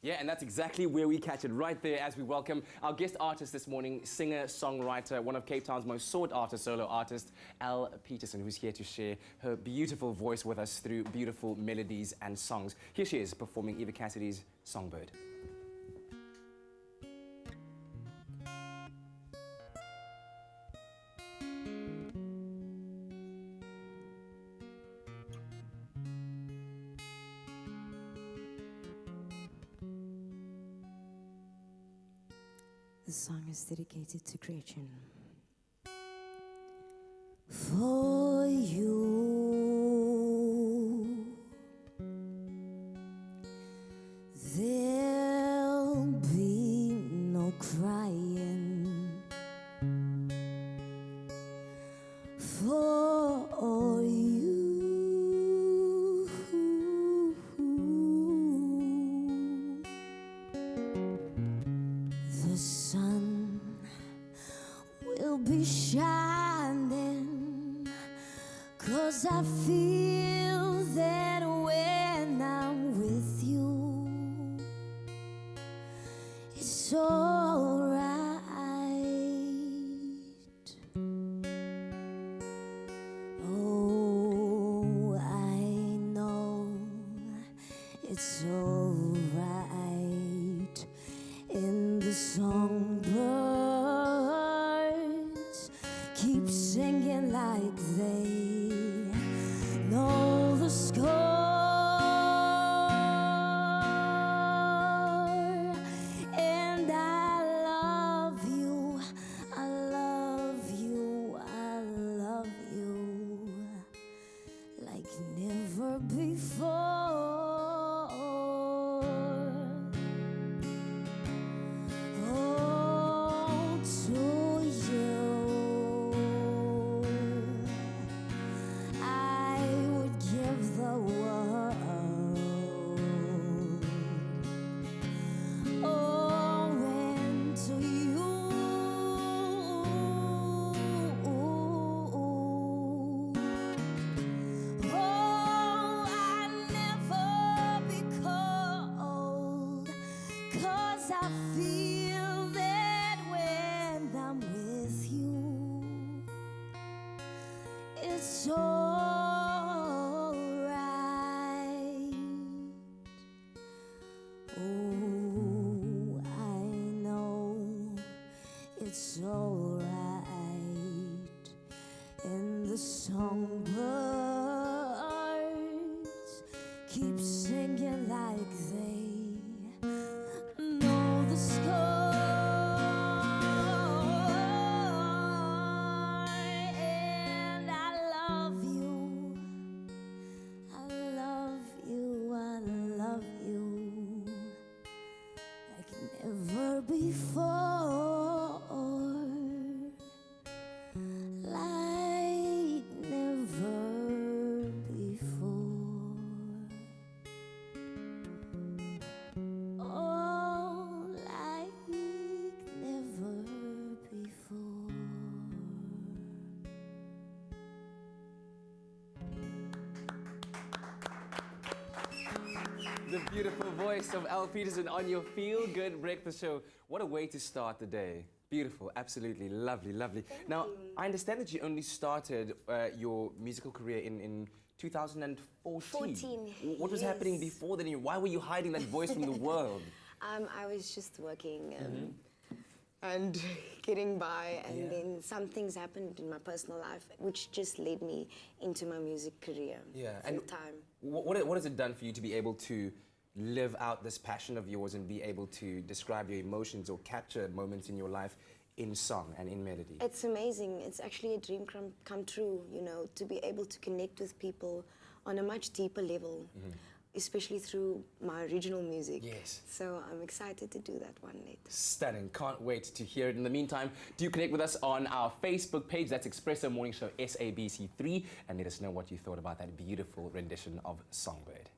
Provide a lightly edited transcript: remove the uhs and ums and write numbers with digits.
Yeah, and that's exactly where we catch it, right there as we welcome our guest artist this morning, singer-songwriter, one of Cape Town's most sought-after solo artists, Petersen, who's here to share her beautiful voice with us through beautiful melodies and songs. Here she is performing Eva Cassidy's Songbird. The song is dedicated to Gretchen. For you, there'll be no crying. For you, the sun will be shining, 'cause I feel that when I'm with you, it's alright. Oh, I know it's alright. In the songbirds keep singing like they know the score. And I love you, I love you, I love you like never before. I feel that when I'm with you, it's alright. Oh, I know it's alright. And the songbirds keep singing like they know the score. And I love you, I love you, I love you like never before, like never before. Oh, like never before. The beautiful voice of Petersen on your Feel Good Breakfast Show. What a way to start the day. Beautiful, absolutely, lovely, lovely. Now, I understand that you only started your musical career in 2014. What was happening before then? Why were you hiding that voice from the world? I was just working and getting by, and then some things happened in my personal life which just led me into my music career full time. What has it done for you to be able to live out this passion of yours and be able to describe your emotions or capture moments in your life in song and in melody? It's amazing. It's actually a dream come true, you know, to be able to connect with people on a much deeper level, especially through my original music. Yes. So I'm excited to do that one later. Stunning. Can't wait to hear it. In the meantime, do connect with us on our Facebook page. That's Expresso Morning Show SABC3, and let us know what you thought about that beautiful rendition of Songbird.